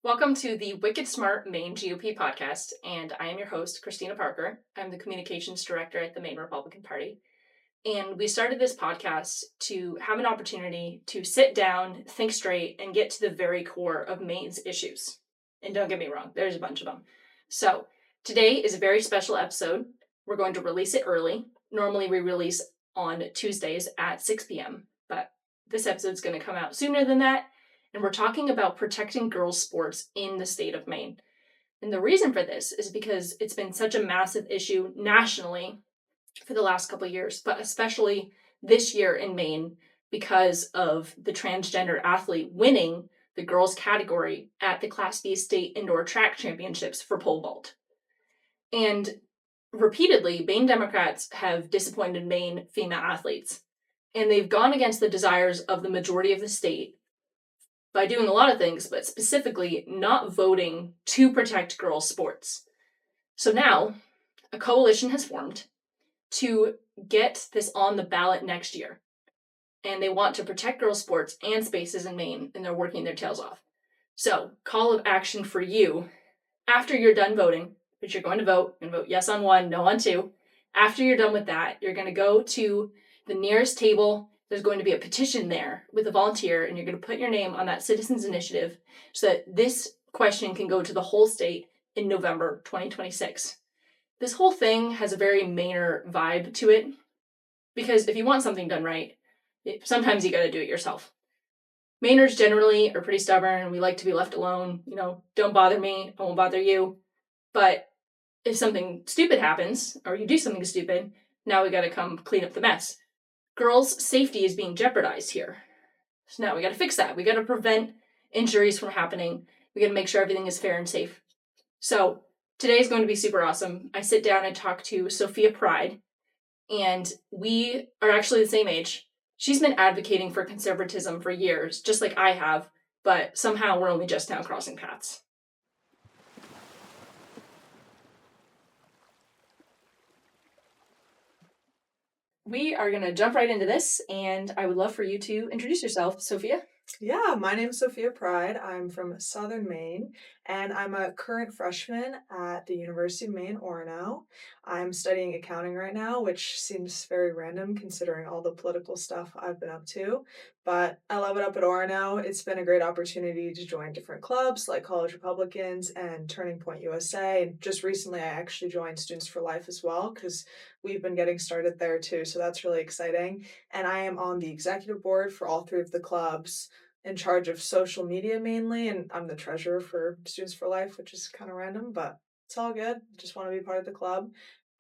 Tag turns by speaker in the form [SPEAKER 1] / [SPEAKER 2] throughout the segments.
[SPEAKER 1] Welcome to the Wicked Smart Maine GOP podcast, and I am your host, Christina Parker. I'm the communications director at the Maine Republican Party. And we started this podcast to have an opportunity to sit down, think straight, and get to the very core of Maine's issues. And don't get me wrong, there's a bunch of them. So today is a very special episode. We're going to release it early. Normally we release on Tuesdays at 6 p.m., but this episode's going to come out sooner than that. And we're talking about protecting girls' sports in the state of Maine. And the reason for this is because it's been such a massive issue nationally for the last couple of years, but especially this year in Maine because of the transgender athlete winning the girls category at the Class B state indoor track championships for pole vault. And repeatedly, Maine Democrats have disappointed Maine female athletes, and they've gone against the desires of the majority of the state by doing a lot of things, but specifically not voting to protect girls' sports. So now, a coalition has formed to get this on the ballot next year. And they want to protect girls' sports and spaces in Maine, and they're working their tails off. So, call of action for you after you're done voting, which you're going to vote and vote yes on one, no on two. After you're done with that, you're going to go to the nearest table. There's going to be a petition there with a volunteer, and you're going to put your name on that citizens initiative so that this question can go to the whole state in November 2026. This whole thing has a very Mainer vibe to it, because if you want something done right, sometimes you got to do it yourself. Mainers generally are pretty stubborn, and we like to be left alone. Don't bother me, I won't bother you. But if something stupid happens, or you do something stupid, now we got to come clean up the mess. Girls' safety is being jeopardized here. So now we got to fix that. We got to prevent injuries from happening. We got to make sure everything is fair and safe. So today is going to be super awesome. I sit down and talk to Sofia Pride, and we are actually the same age. She's been advocating for conservatism for years, just like I have, but somehow we're only just now crossing paths. We are going to jump right into this, and I would love for you to introduce yourself, Sophia.
[SPEAKER 2] Yeah, my name's Sofia Pride. I'm from Southern Maine, and I'm a current freshman at the University of Maine, Orono. I'm studying accounting right now, which seems very random considering all the political stuff I've been up to. But I love it up at Orono. It's been a great opportunity to join different clubs like College Republicans and Turning Point USA. And just recently, I actually joined Students for Life as well because we've been getting started there too. So that's really exciting. And I am on the executive board for all three of the clubs, in charge of social media mainly, and I'm the treasurer for Students for Life, which is kind of random, but it's all good. Just want to be part of the club.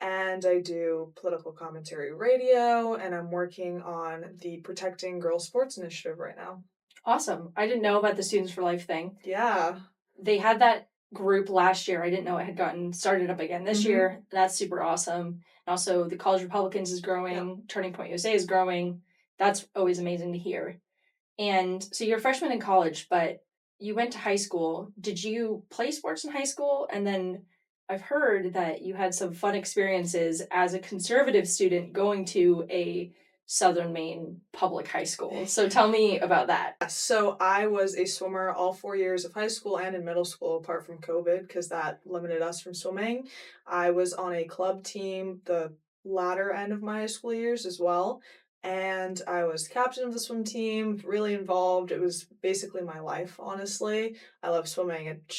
[SPEAKER 2] And I do political commentary radio, and I'm working on the Protecting Girls Sports Initiative right now.
[SPEAKER 1] Awesome. I didn't know about the Students for Life thing.
[SPEAKER 2] Yeah.
[SPEAKER 1] They had that group last year. I didn't know it had gotten started up again this year. That's super awesome. And also, the College Republicans is growing. Yep. Turning Point USA is growing. That's always amazing to hear. And so you're a freshman in college, but you went to high school. Did you play sports in high school? And then I've heard that you had some fun experiences as a conservative student going to a Southern Maine public high school. So tell me about that.
[SPEAKER 2] So I was a swimmer all 4 years of high school and in middle school, apart from COVID, because that limited us from swimming. I was on a club team the latter end of my high school years as well. And I was captain of the swim team, really involved. It was basically my life, honestly. I love swimming. It's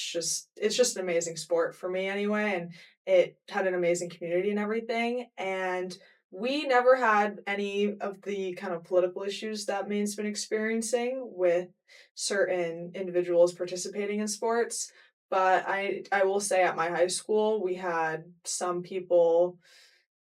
[SPEAKER 2] just an amazing sport for me anyway. And it had an amazing community and everything. And we never had any of the kind of political issues that Maine's been experiencing with certain individuals participating in sports. But I will say at my high school, we had some people,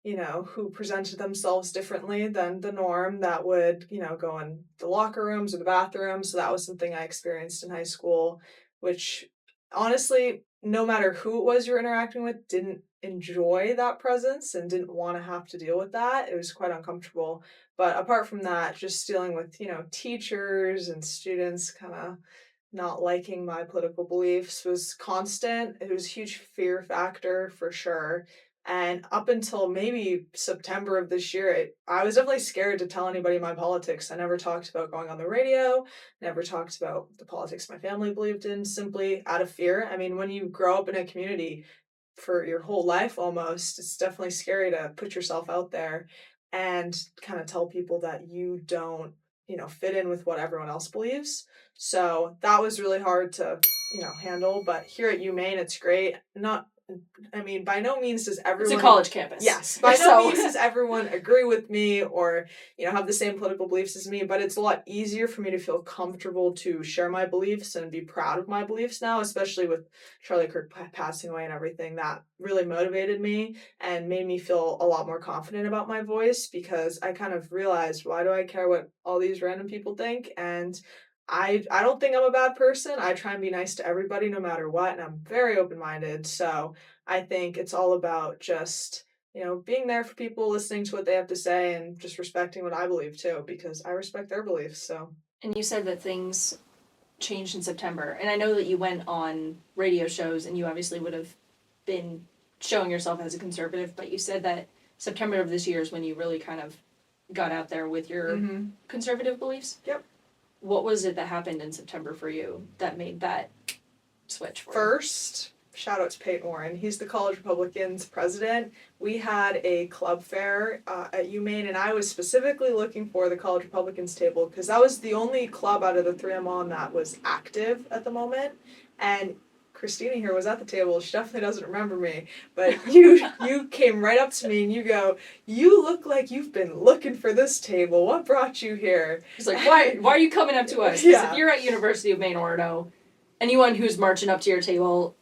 [SPEAKER 2] who presented themselves differently than the norm that would, go in the locker rooms or the bathrooms. So that was something I experienced in high school, which honestly, no matter who it was you're interacting with, didn't enjoy that presence and didn't want to have to deal with that. It was quite uncomfortable. But apart from that, just dealing with, teachers and students kind of not liking my political beliefs was constant. It was a huge fear factor for sure. And up until maybe September of this year, I was definitely scared to tell anybody my politics. I never talked about going on the radio, never talked about the politics my family believed in, simply out of fear. I mean, when you grow up in a community for your whole life almost, it's definitely scary to put yourself out there and kind of tell people that you don't, fit in with what everyone else believes. So that was really hard to, handle. But here at UMaine, it's great. Not I mean, by no means does
[SPEAKER 1] It's a
[SPEAKER 2] everyone.
[SPEAKER 1] college campus.
[SPEAKER 2] Yes, by no means does everyone agree with me or, have the same political beliefs as me, but it's a lot easier for me to feel comfortable to share my beliefs and be proud of my beliefs now, especially with Charlie Kirk passing away and everything. That really motivated me and made me feel a lot more confident about my voice, because I kind of realized, why do I care what all these random people think? And I don't think I'm a bad person. I try and be nice to everybody no matter what, and I'm very open-minded. So I think it's all about just, being there for people, listening to what they have to say, and just respecting what I believe too, because I respect their beliefs. So.
[SPEAKER 1] And you said that things changed in September, and I know that you went on radio shows, and you obviously would have been showing yourself as a conservative, but you said that September of this year is when you really kind of got out there with your conservative beliefs.
[SPEAKER 2] Yep.
[SPEAKER 1] What was it that happened in September for you that made that switch for you?
[SPEAKER 2] First, shout out to Peyton Warren. He's the College Republicans president. We had a club fair at UMaine, and I was specifically looking for the College Republicans table because that was the only club out of the three I'm on that was active at the moment. And Christina here was at the table. She definitely doesn't remember me, but you came right up to me and you go, "You look like you've been looking for this table. What brought you here?"
[SPEAKER 1] He's like, why are you coming up to us? Because if you're at University of Maine Orono, anyone who's marching up to your table,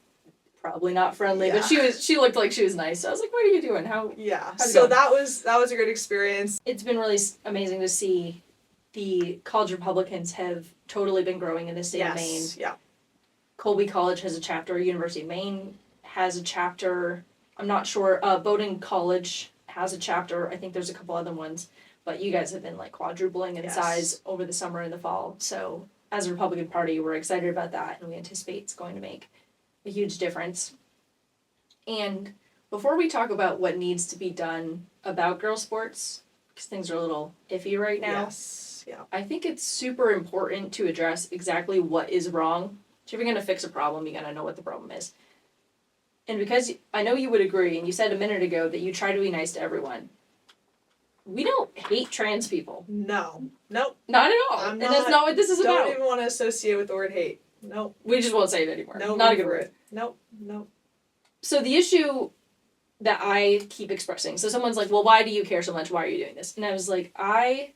[SPEAKER 1] probably not friendly, but she looked like she was nice. So I was like, what are you doing?
[SPEAKER 2] So that was a great experience.
[SPEAKER 1] It's been really amazing to see the College Republicans have totally been growing in the state of Maine.
[SPEAKER 2] Yeah.
[SPEAKER 1] Colby College has a chapter. University of Maine has a chapter. I'm not sure. Bowdoin College has a chapter. I think there's a couple other ones. But you guys have been like quadrupling in size over the summer and the fall. So as a Republican Party, we're excited about that, and we anticipate it's going to make a huge difference. And before we talk about what needs to be done about girls' sports, because things are a little iffy right now, I think it's super important to address exactly what is wrong. So if you're going to fix a problem, you got to know what the problem is. And because I know you would agree, and you said a minute ago that you try to be nice to everyone, we don't hate trans people.
[SPEAKER 2] No. Nope.
[SPEAKER 1] Not at all. And that's not what this is about.
[SPEAKER 2] Don't even want to associate with the word hate. Nope.
[SPEAKER 1] We just won't say it anymore.
[SPEAKER 2] No,
[SPEAKER 1] not a good word.
[SPEAKER 2] Nope.
[SPEAKER 1] So the issue that I keep expressing, so someone's like, well, why do you care so much? Why are you doing this? And I was like, I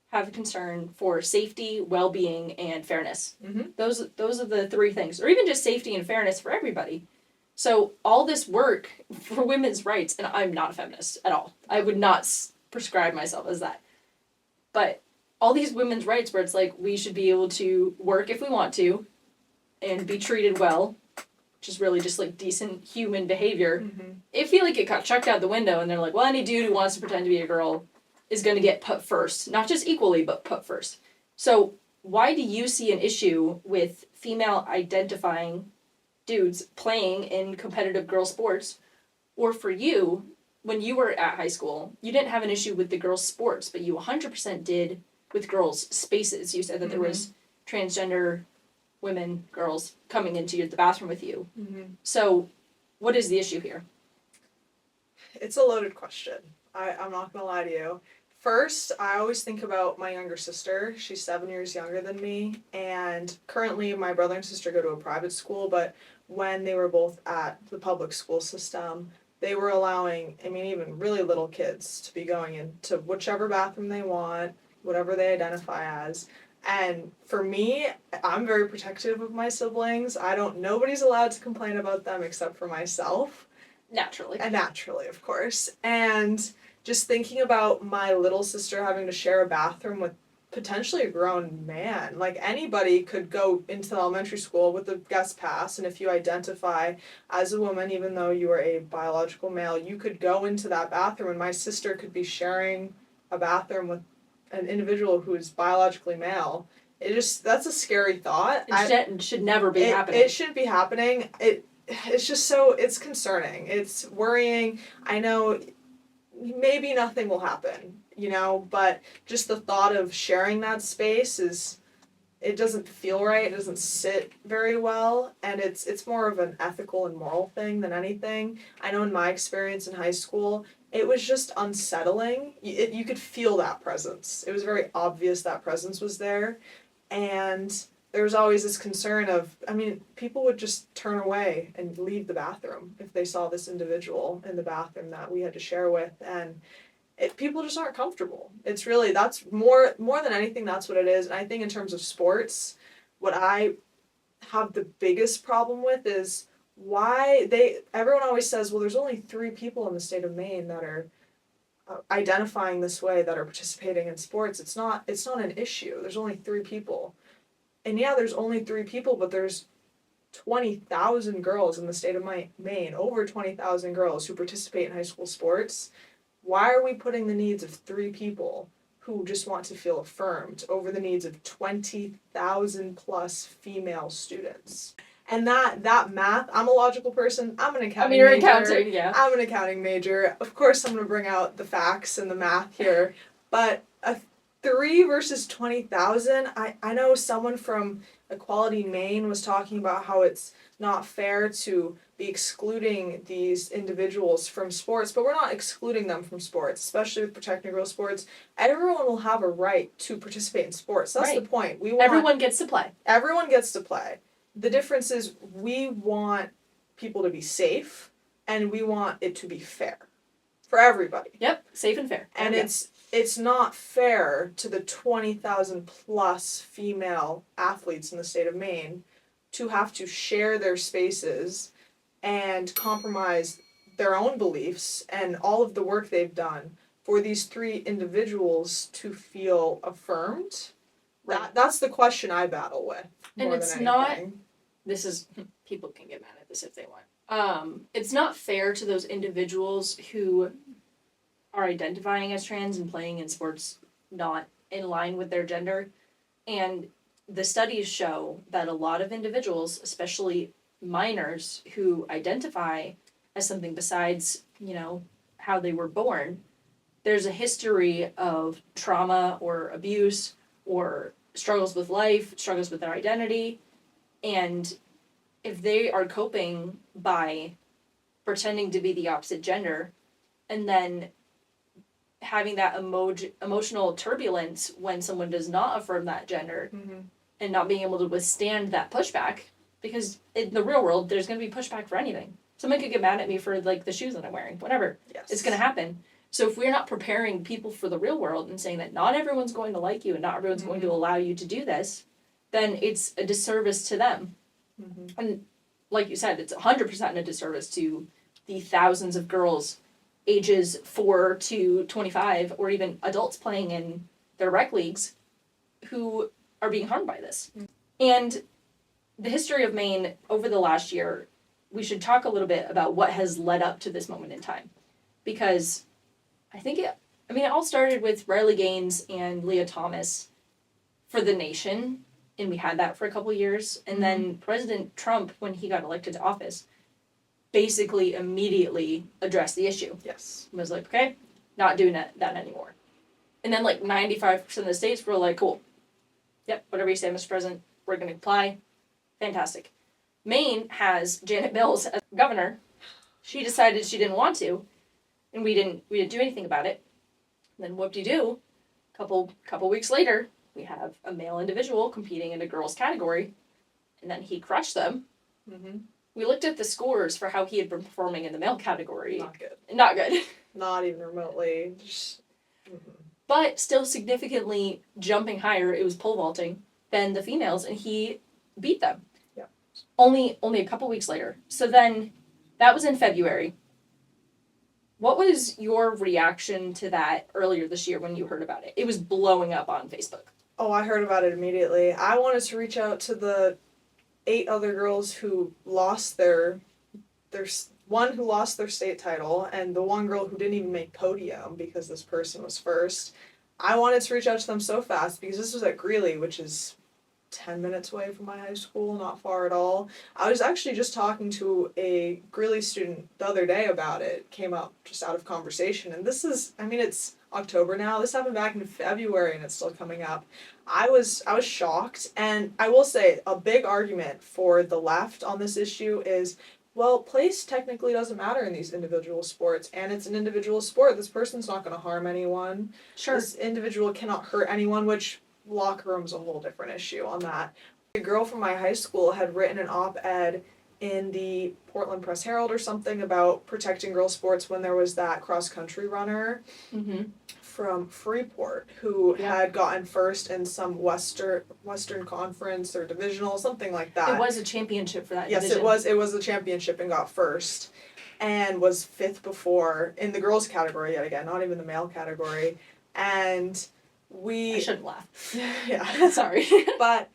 [SPEAKER 1] have a concern for safety, well-being, and fairness.
[SPEAKER 2] Mm-hmm.
[SPEAKER 1] Those are the three things. Or even just safety and fairness for everybody. So all this work for women's rights, and I'm not a feminist at all. I would not prescribe myself as that. But all these women's rights where it's like we should be able to work if we want to and be treated well, which is really just like decent human behavior.
[SPEAKER 2] Mm-hmm.
[SPEAKER 1] I feel like it got chucked out the window and they're like, well, any dude who wants to pretend to be a girl is going to get put first. Not just equally, but put first. So why do you see an issue with female identifying dudes playing in competitive girl sports? Or for you, when you were at high school, you didn't have an issue with the girls' sports, but you 100% did with girls' spaces. You said that there was transgender women, girls, coming into the bathroom with you.
[SPEAKER 2] Mm-hmm.
[SPEAKER 1] So what is the issue here?
[SPEAKER 2] It's a loaded question. I'm not going to lie to you. First, I always think about my younger sister. She's 7 years younger than me, and currently my brother and sister go to a private school, but when they were both at the public school system, they were allowing, even really little kids to be going into whichever bathroom they want, whatever they identify as. And for me, I'm very protective of my siblings. Nobody's allowed to complain about them except for myself.
[SPEAKER 1] Naturally.
[SPEAKER 2] And naturally, of course. And just thinking about my little sister having to share a bathroom with potentially a grown man. Like, anybody could go into the elementary school with a guest pass, and if you identify as a woman, even though you are a biological male, you could go into that bathroom, and my sister could be sharing a bathroom with an individual who is biologically male. That's a scary thought.
[SPEAKER 1] It should never be happening.
[SPEAKER 2] It shouldn't be happening. it's just so, it's concerning. It's worrying. I know maybe nothing will happen, but just the thought of sharing that space it doesn't feel right. It doesn't sit very well, and it's more of an ethical and moral thing than anything. I know in my experience in high school, it was just unsettling. You could feel that presence. It was very obvious that presence was there, and there was always this concern of, people would just turn away and leave the bathroom if they saw this individual in the bathroom that we had to share with, and people just aren't comfortable. It's really, that's more than anything, that's what it is. And I think in terms of sports, what I have the biggest problem with is why everyone always says, well, there's only 3 people in the state of Maine that are identifying this way, that are participating in sports. It's not an issue. There's only 3 people. And yeah, there's only 3 people, but there's 20,000 girls in the state of Maine, over 20,000 girls who participate in high school sports. Why are we putting the needs of 3 people who just want to feel affirmed over the needs of 20,000 plus female students? And that math, I'm a logical person. I'm an accounting
[SPEAKER 1] you're
[SPEAKER 2] major.
[SPEAKER 1] accounting, yeah.
[SPEAKER 2] I'm an accounting major. Of course, I'm going to bring out the facts and the math here. But a 3 versus 20,000, I know someone from Equality Maine was talking about how it's not fair to be excluding these individuals from sports, but we're not excluding them from sports, especially with protecting girls sports. Everyone will have a right to participate in sports. That's right. The point.
[SPEAKER 1] Everyone gets to play.
[SPEAKER 2] Everyone gets to play. The difference is we want people to be safe, and we want it to be fair for everybody.
[SPEAKER 1] Yep, safe and fair.
[SPEAKER 2] And it's not fair to the 20,000 plus female athletes in the state of Maine to have to share their spaces and compromise their own beliefs and all of the work they've done for these 3 individuals to feel affirmed. Right. That's the question I battle with.
[SPEAKER 1] And it's not, this is, people can get mad at this if they want. It's not fair to those individuals who are identifying as trans and playing in sports not in line with their gender. And the studies show that a lot of individuals, especially minors who identify as something besides, how they were born, there's a history of trauma or abuse or struggles with life, struggles with their identity. And if they are coping by pretending to be the opposite gender and then having that emotional turbulence when someone does not affirm that gender, mm-hmm. and not being able to withstand that pushback, because in the real world, there's going to be pushback for anything. Someone could get mad at me for, the shoes that I'm wearing. Whatever. Yes. It's going to happen. So if we're not preparing people for the real world and saying that not everyone's going to like you and not everyone's mm-hmm. going to allow you to do this, then it's a disservice to them. Mm-hmm. And like you said, it's 100% a disservice to the thousands of girls ages 4 to 25 or even adults playing in their rec leagues who are being harmed by this. Mm-hmm. And the history of Maine over the last year, we should talk a little bit about what has led up to this moment in time. Because I think it all started with Riley Gaines and Leah Thomas for the nation, and we had that for a couple years. And then President Trump, when he got elected to office, basically immediately addressed the issue.
[SPEAKER 2] Yes.
[SPEAKER 1] Was like, okay, not doing that anymore. And then 95% of the states were like, cool. Yep, whatever you say, Mr. President, we're going to comply. Fantastic. Maine has Janet Mills as governor. She decided she didn't want to, and we didn't do anything about it. And then whoop-de-doo, couple weeks later, we have a male individual competing in a girls category, and then he crushed them. Mm-hmm. We looked at the scores for how he had been performing in the male category.
[SPEAKER 2] Not good.
[SPEAKER 1] Not good.
[SPEAKER 2] Not even remotely.
[SPEAKER 1] But still significantly jumping higher, it was pole vaulting, than the females, and he beat them.
[SPEAKER 2] Yeah.
[SPEAKER 1] Only a couple weeks later. So then, that was in February. What was your reaction to that earlier this year when you heard about it? It was blowing up on Facebook.
[SPEAKER 2] Oh, I heard about it immediately. I wanted to reach out to the 8 other girls who lost their one who lost their state title, and the one girl who didn't even make podium because this person was first. I wanted to reach out to them so fast because this was at Greeley, which is 10 minutes away from my high school, not far at all. I was actually just talking to a Greeley student the other day about it. Came up just out of conversation. And this is, I mean, it's October now. This happened back in February and it's still coming up. I was shocked. And I will say a big argument for the left on this issue is, well, place technically doesn't matter in these individual sports, and it's an individual sport. This person's not going to harm anyone.
[SPEAKER 1] Sure.
[SPEAKER 2] This individual cannot hurt anyone, which locker room's a whole different issue on that. A girl from my high school had written an op-ed in the Portland Press Herald or something about protecting girls' sports when there was that cross-country runner from Freeport who had gotten first in some Western Conference or divisional, something like that.
[SPEAKER 1] It was a championship for that
[SPEAKER 2] Yes,
[SPEAKER 1] division.
[SPEAKER 2] it was a championship and got first and was fifth before in the girls category yet again, not even the male category. And
[SPEAKER 1] I shouldn't laugh.
[SPEAKER 2] Yeah.
[SPEAKER 1] Sorry.
[SPEAKER 2] But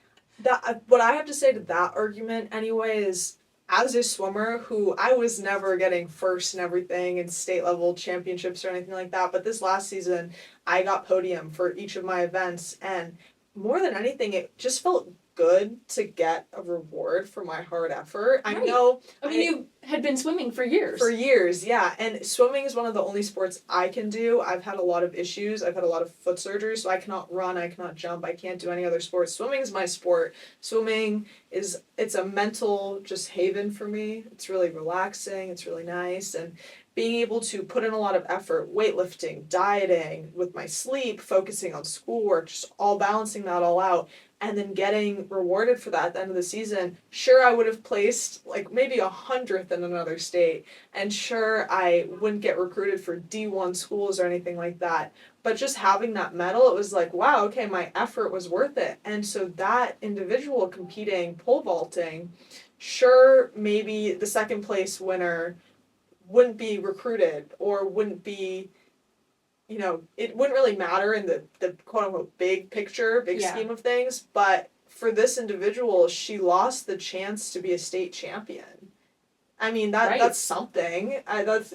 [SPEAKER 2] what I have to say to that argument anyway is, as a swimmer who I was never getting first and everything in state level championships or anything like that, but this last season I got podium for each of my events, and more than anything it just felt good to get a reward for my hard effort.
[SPEAKER 1] Right.
[SPEAKER 2] I know.
[SPEAKER 1] I mean, you had been swimming for years.
[SPEAKER 2] For years, yeah. And swimming is one of the only sports I can do. I've had a lot of issues. I've had a lot of foot surgery, so I cannot run, I cannot jump, I can't do any other sports. Swimming is my sport. Swimming it's a mental just haven for me. It's really relaxing, it's really nice, and being able to put in a lot of effort, weightlifting, dieting, with my sleep, focusing on schoolwork, just all balancing that all out, and then getting rewarded for that at the end of the season. Sure, I would have placed like maybe 100th in another state, and sure, I wouldn't get recruited for D1 schools or anything like that, but just having that medal, it was like, wow, okay, my effort was worth it. And so that individual competing pole vaulting, sure, maybe the second place winner wouldn't be recruited or wouldn't be, it wouldn't really matter in the quote-unquote big picture, scheme of things, but for this individual, she lost the chance to be a state champion. I mean, that's something.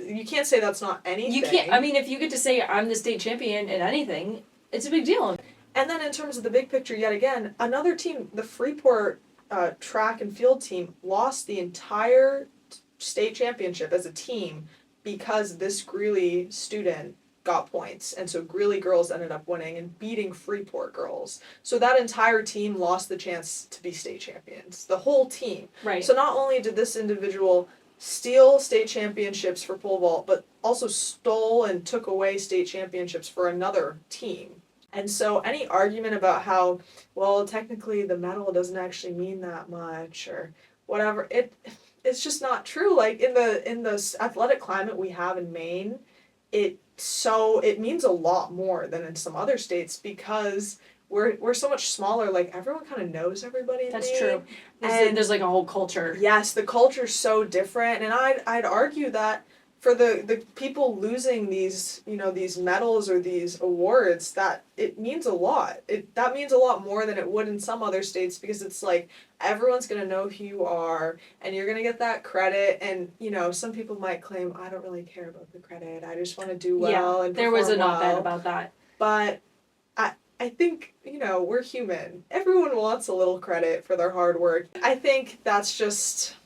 [SPEAKER 2] You can't say that's not anything.
[SPEAKER 1] You can't, I mean, if you get to say I'm the state champion in anything, it's a big deal.
[SPEAKER 2] And then in terms of the big picture, yet again, another team, the Freeport track and field team, lost the entire state championship as a team because this Greeley student got points, and so Greeley girls ended up winning and beating Freeport girls. So that entire team lost the chance to be state champions. The whole team.
[SPEAKER 1] Right.
[SPEAKER 2] So not only did this individual steal state championships for pole vault, but also stole and took away state championships for another team. And so any argument about how, well, technically the medal doesn't actually mean that much or whatever, it's just not true. Like in the athletic climate we have in Maine, it means a lot more than in some other states because we're so much smaller. Like everyone kind of knows everybody in
[SPEAKER 1] That's
[SPEAKER 2] Maine.
[SPEAKER 1] true. There's like a whole culture.
[SPEAKER 2] Yes, the culture's so different, and I'd argue that for the people losing these these medals or these awards, that it means a lot. That means a lot more than it would in some other states because it's like everyone's gonna know who you are and you're gonna get that credit. And some people might claim I don't really care about the credit. I just want to do well and
[SPEAKER 1] there was an
[SPEAKER 2] perform
[SPEAKER 1] op-ed
[SPEAKER 2] well.
[SPEAKER 1] about that.
[SPEAKER 2] But I think we're human. Everyone wants a little credit for their hard work. I think that's just.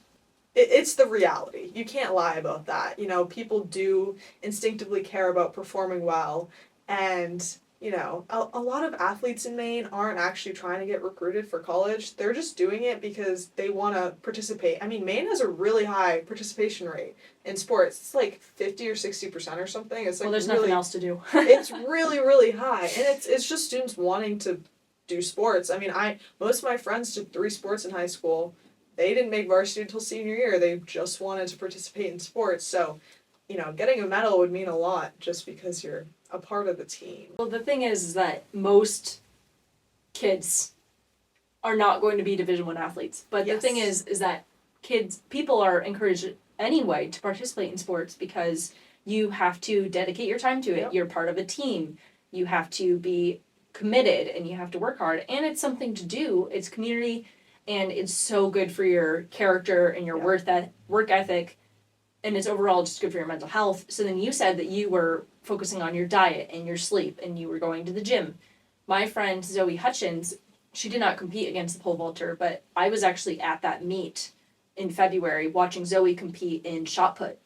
[SPEAKER 2] It's the reality. You can't lie about that. People do instinctively care about performing well. And, a lot of athletes in Maine aren't actually trying to get recruited for college. They're just doing it because they want to participate. I mean, Maine has a really high participation rate in sports. It's like 50 or 60% or something. It's like
[SPEAKER 1] well, there's
[SPEAKER 2] really,
[SPEAKER 1] nothing else to do.
[SPEAKER 2] It's really, really high. And it's just students wanting to do sports. I mean, most of my friends did 3 sports in high school. They didn't make varsity until senior year. They just wanted to participate in sports. So, getting a medal would mean a lot just because you're a part of the team.
[SPEAKER 1] Well, the thing is that most kids are not going to be Division I athletes. But the thing is that people are encouraged anyway to participate in sports because you have to dedicate your time to it.
[SPEAKER 2] Yep.
[SPEAKER 1] You're part of a team. You have to be committed and you have to work hard. And it's something to do. It's community. And it's so good for your character and your work ethic. And it's overall just good for your mental health. So then you said that you were focusing on your diet and your sleep and you were going to the gym. My friend Zoe Hutchins she did not compete against the pole vaulter, but I was actually at that meet in February watching Zoe compete in shot put.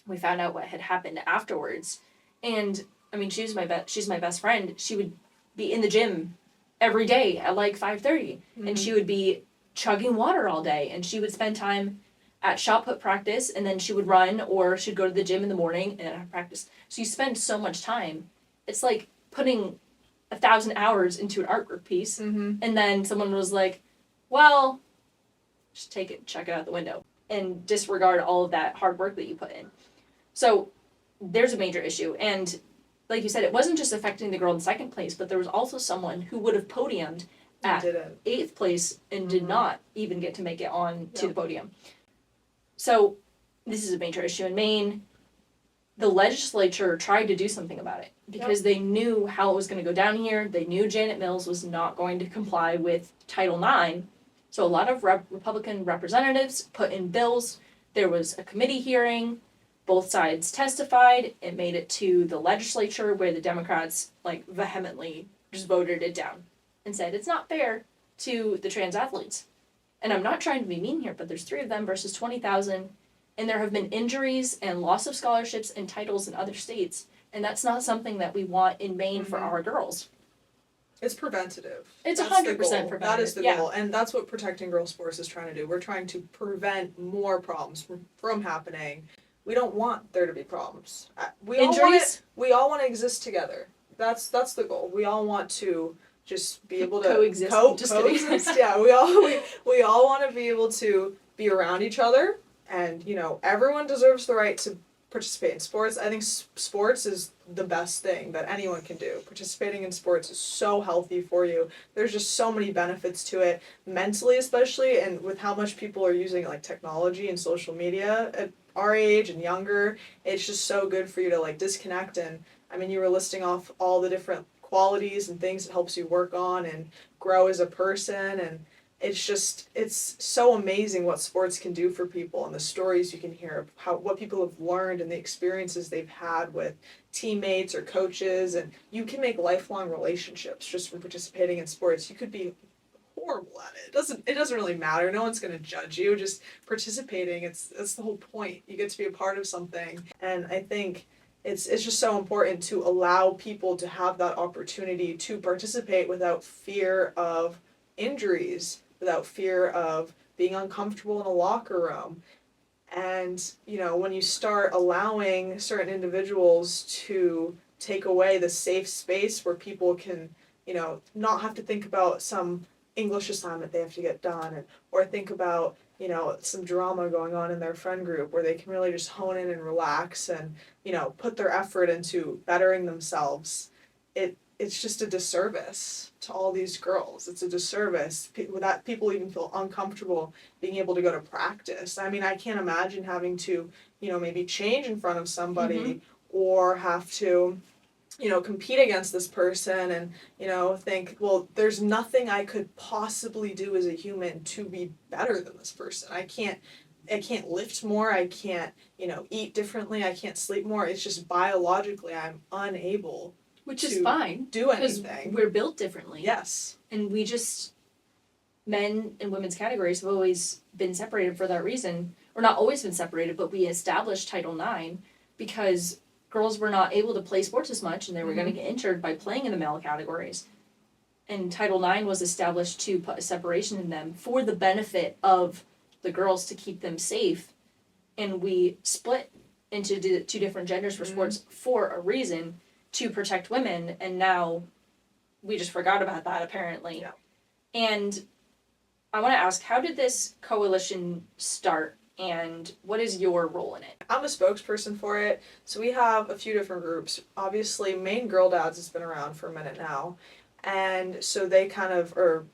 [SPEAKER 1] We found out what had happened afterwards, and I mean, she's my best friend. She would be in the gym every day at like 5:30, and she would be chugging water all day, and she would spend time at shot put practice, and then she would run, or she'd go to the gym in the morning and have practice. So you spend so much time. It's like putting 1,000 hours into an art group piece, and then someone was like, well, just take it, chuck it out the window, and disregard all of that hard work that you put in. So there's a major issue. And like you said, it wasn't just affecting the girl in second place, but there was also someone who would have podiumed at 8th place and did not even get to make it on to the podium. So this is a major issue in Maine. The legislature tried to do something about it because they knew how it was going to go down here. They knew Janet Mills was not going to comply with Title IX. So a lot of Republican representatives put in bills. There was a committee hearing. Both sides testified. It made it to the legislature, where the Democrats vehemently just voted it down and said it's not fair to the trans athletes. And I'm not trying to be mean here, but there's 3 of them versus 20,000, and there have been injuries and loss of scholarships and titles in other states, and that's not something that we want in Maine for our girls.
[SPEAKER 2] It's preventative.
[SPEAKER 1] It's 100% preventative.
[SPEAKER 2] That is the goal, and that's what Protecting Girls Sports is trying to do. We're trying to prevent more problems from happening. We don't want there to be problems.
[SPEAKER 1] Injuries?
[SPEAKER 2] We all want to exist together. That's the goal. We all want to just be able to
[SPEAKER 1] coexist.
[SPEAKER 2] Coexist. Yeah, we all want to be able to be around each other, and everyone deserves the right to participate in sports. I think sports is the best thing that anyone can do. Participating in sports is so healthy for you. There's just so many benefits to it, mentally especially, and with how much people are using technology and social media at our age and younger, it's just so good for you to disconnect. And I mean, you were listing off all the different qualities and things it helps you work on and grow as a person, and it's so amazing what sports can do for people, and the stories you can hear of what people have learned and the experiences they've had with teammates or coaches, and you can make lifelong relationships just from participating in sports. You could be horrible at it. It doesn't really matter. No one's going to judge you. Just participating, that's the whole point. You get to be a part of something, and I think it's just so important to allow people to have that opportunity to participate without fear of injuries, without fear of being uncomfortable in a locker room. And when you start allowing certain individuals to take away the safe space where people can not have to think about some English assignment they have to get done, or think about some drama going on in their friend group, where they can really just hone in and relax and put their effort into bettering themselves, it's just a disservice to all these girls. It's a disservice that people even feel uncomfortable being able to go to practice. I mean, I can't imagine having to maybe change in front of somebody, or have to compete against this person and think, well, there's nothing I could possibly do as a human to be better than this person. I can't lift more, I can't eat differently, I can't sleep more. It's just biologically I'm unable,
[SPEAKER 1] which is fine,
[SPEAKER 2] do anything.
[SPEAKER 1] We're built differently.
[SPEAKER 2] Yes.
[SPEAKER 1] And men and women's categories have always been separated for that reason, or not always been separated, but we established Title IX because girls were not able to play sports as much, and they were going to get injured by playing in the male categories. And Title IX was established to put a separation in them for the benefit of the girls, to keep them safe. And we split into 2 different genders for sports for a reason, to protect women, and now we just forgot about that, apparently.
[SPEAKER 2] Yeah.
[SPEAKER 1] And I want to ask, how did this coalition start, and what is your role in it?
[SPEAKER 2] I'm a spokesperson for it. So we have a few different groups. Obviously, Maine Girl Dads has been around for a minute now, and so they kind of are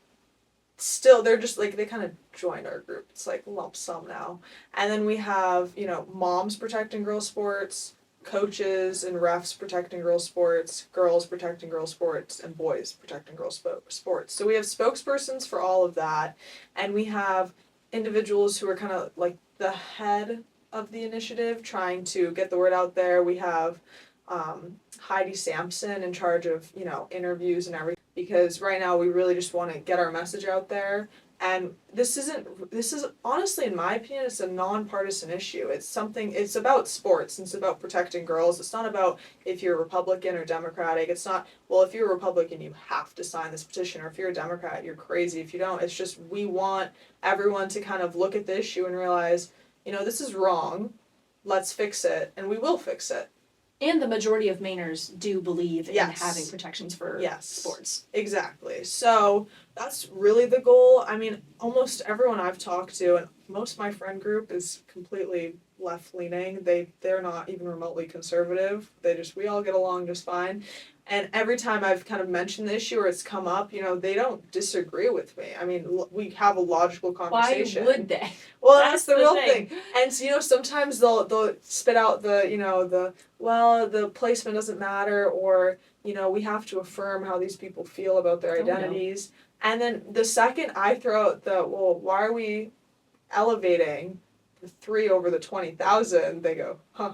[SPEAKER 2] still, they're just they kind of joined our group. It's lump sum now. And then we have Moms Protecting Girls Sports, coaches and refs protecting girls sports, girls protecting girls sports, and boys protecting girls sports. So we have spokespersons for all of that, and we have individuals who are kind of the head of the initiative, trying to get the word out there. We have Heidi Sampson in charge of interviews and everything. because right now we really just want to get our message out there. And this is honestly, in my opinion, it's a nonpartisan issue. It's about sports, and it's about protecting girls. It's not about if you're Republican or Democratic. It's not, well, if you're a Republican, you have to sign this petition, or if you're a Democrat, you're crazy if you don't. It's just, we want everyone to kind of look at the issue and realize, this is wrong. Let's fix it, and we will fix it.
[SPEAKER 1] And the majority of Mainers do believe in having protections for sports.
[SPEAKER 2] Exactly. So that's really the goal. I mean, almost everyone I've talked to, and most of my friend group is completely left-leaning. They're not even remotely conservative. We all get along just fine. And every time I've kind of mentioned the issue or it's come up, they don't disagree with me. I mean, we have a logical conversation.
[SPEAKER 1] Why would they?
[SPEAKER 2] Well, that's the real thing. And sometimes they'll spit out the placement doesn't matter, or we have to affirm how these people feel about their identities. No. And then the second I throw out why are we elevating the 3 over the 20,000? They go, huh.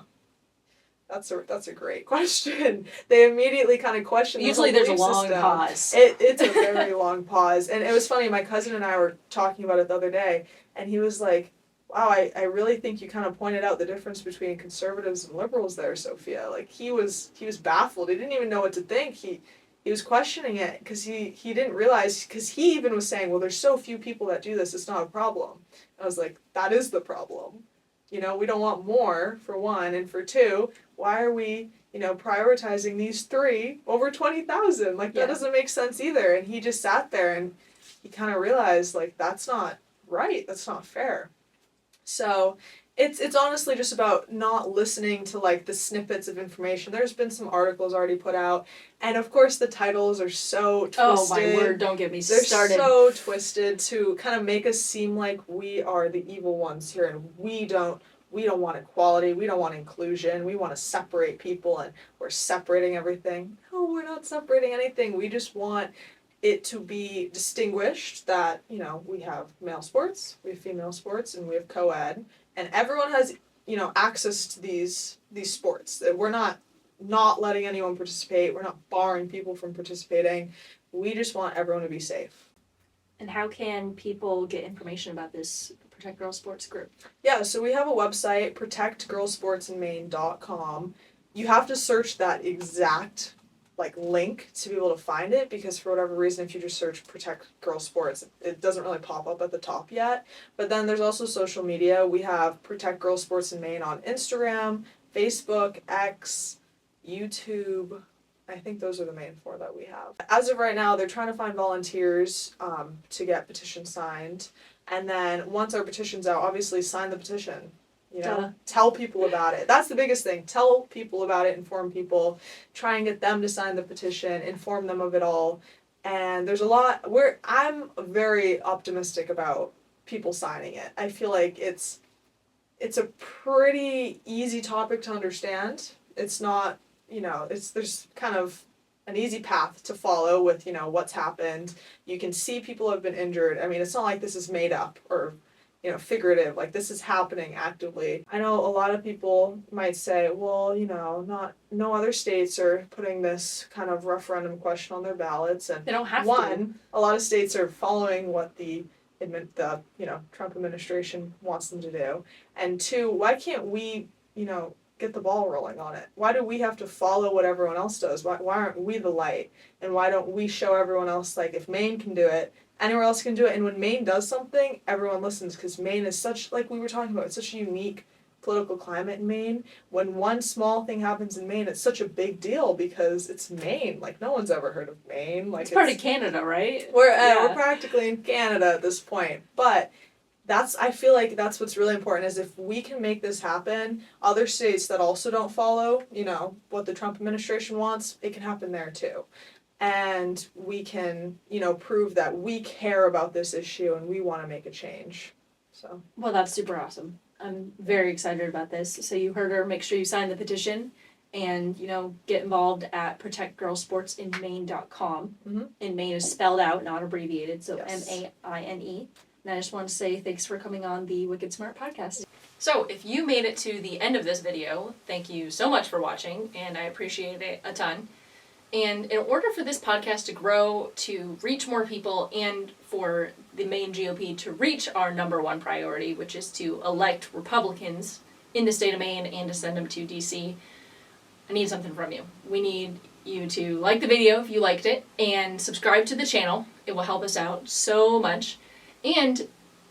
[SPEAKER 2] That's a great question. They immediately kind of question.
[SPEAKER 1] Usually there's a long pause.
[SPEAKER 2] It's a very long pause. And it was funny, my cousin and I were talking about it the other day, and he was like, wow, I really think you kind of pointed out the difference between conservatives and liberals there, Sophia. Like, he was baffled. He didn't even know what to think. He was questioning it because he didn't realize, because he even was saying, well, there's so few people that do this, it's not a problem. I was like, that is the problem. We don't want more, for one, and for two, why are we, prioritizing these 3 over 20,000? Like, that doesn't make sense either. And he just sat there and he kind of realized, like, that's not right. That's not fair. So it's honestly just about not listening to, like, the snippets of information. There's been some articles already put out, and of course the titles are so twisted.
[SPEAKER 1] Oh my word, don't get me started.
[SPEAKER 2] They're so twisted to kind of make us seem like we are the evil ones here, and we don't want equality, we don't want inclusion, we want to separate people, and we're separating everything. No, we're not separating anything. We just want it to be distinguished that, we have male sports, we have female sports, and we have co-ed, and everyone has, access to these sports. We're not letting anyone participate, we're not barring people from participating. We just want everyone to be safe.
[SPEAKER 1] And how can people get information about this Protect Girls Sports group?
[SPEAKER 2] Yeah, so we have a website, protectgirlsportsinmaine.com. You have to search that exact link to be able to find it, because for whatever reason, if you just search Protect Girls Sports, it doesn't really pop up at the top yet. But then there's also social media. We have Protect Girls Sports in Maine on Instagram, Facebook, X, YouTube. I think those are the main 4 that we have. As of right now, they're trying to find volunteers to get petitions signed. And then once our petition's out, obviously sign the petition. Tell people about it. That's the biggest thing. Tell people about it, inform people, try and get them to sign the petition, inform them of it all. And there's a lot I'm very optimistic about people signing it. I feel like it's a pretty easy topic to understand. It's not, there's kind of an easy path to follow with, what's happened. You can see people have been injured. I mean, it's not like this is made up or, figurative. Like, this is happening actively. I know a lot of people might say, well, no other states are putting this kind of referendum question on their ballots. And
[SPEAKER 1] they don't have to.
[SPEAKER 2] A lot of states are following what the Trump administration wants them to do. And 2, why can't we, get the ball rolling on it? Why do we have to follow what everyone else does? Why aren't we the light? And why don't we show everyone else, like, if Maine can do it, anywhere else can do it? And when Maine does something, everyone listens, because Maine is such, like we were talking about, it's such a unique political climate in Maine. When one small thing happens in Maine, it's such a big deal because it's Maine. Like, no one's ever heard of Maine. Like,
[SPEAKER 1] it's part of Canada, right?
[SPEAKER 2] We're practically in Canada at this point. But I feel like that's what's really important, is if we can make this happen, other states that also don't follow, what the Trump administration wants, it can happen there too. And we can, prove that we care about this issue and we want to make a change. So.
[SPEAKER 1] Well, that's super awesome. I'm very excited about this. So you heard her, make sure you sign the petition and, get involved at protectgirlsportsinmaine.com.
[SPEAKER 2] Mm-hmm.
[SPEAKER 1] And Maine is spelled out, not abbreviated, so
[SPEAKER 2] yes.
[SPEAKER 1] MAINE. And I just want to say thanks for coming on the Wicked Smart podcast. So if you made it to the end of this video, thank you so much for watching, and I appreciate it a ton. And in order for this podcast to grow, to reach more people, and for the Maine GOP to reach our number one priority, which is to elect Republicans in the state of Maine and to send them to DC, I need something from you. We need you to like the video if you liked it, and subscribe to the channel. It will help us out so much. And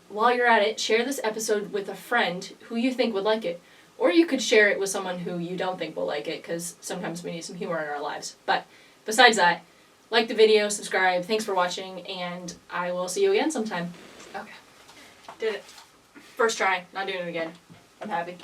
[SPEAKER 1] while you're at it, share this episode with a friend who you think would like it. Or you could share it with someone who you don't think will like it, because sometimes we need some humor in our lives. But besides that, like the video, subscribe, thanks for watching, and I will see you again sometime. Okay. Did it. First try, not doing it again. I'm happy.